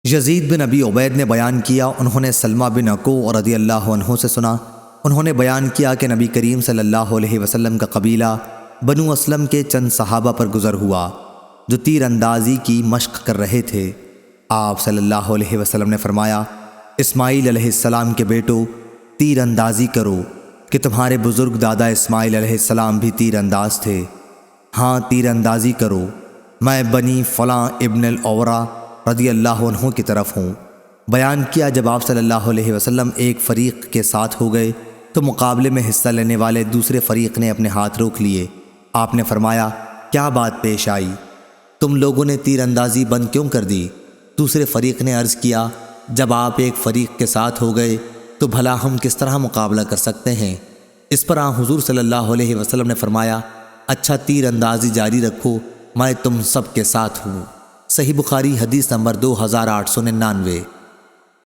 یزید بن ابی عبید نے بیان کیا، انہوں نے سلمہ بن اکوع رضی اللہ عنہ سے سنا، انہوں نے بیان کیا کہ نبی کریم صلی اللہ علیہ وسلم کا قبیلہ بنو اسلم کے چند صحابہ پر گزر ہوا جو تیر اندازی کی مشق کر رہے تھے۔ آپ صلی اللہ علیہ وسلم نے فرمایا، اسماعیل علیہ السلام کے بیٹو، تیر اندازی کرو کہ تمہارے بزرگ دادا اسماعیل علیہ السلام بھی تیر انداز تھے۔ ہاں، تیر اندازی کرو، میں بنی فلاں ابن الاورا رضی اللہ عنہ کی طرف ہوں۔ بیان کیا جب آپ صلی اللہ علیہ وسلم ایک فریق کے ساتھ ہو گئے تو مقابلے میں حصہ لینے والے دوسرے فریق نے اپنے ہاتھ روک لیے۔ آپ نے فرمایا، کیا بات پیش آئی؟ تم لوگوں نے تیر اندازی بند کیوں کر دی؟ دوسرے فریق نے عرض کیا، جب آپ ایک فریق کے ساتھ ہو گئے تو بھلا ہم کس طرح مقابلہ کر سکتے ہیں؟ اس پر حضور صلی اللہ علیہ وسلم نے فرمایا، اچھا تیر اندازی جاری رکھو، میں تم سب کے ساتھ ہوں۔ صحیح بخاری حدیث نمبر 2899۔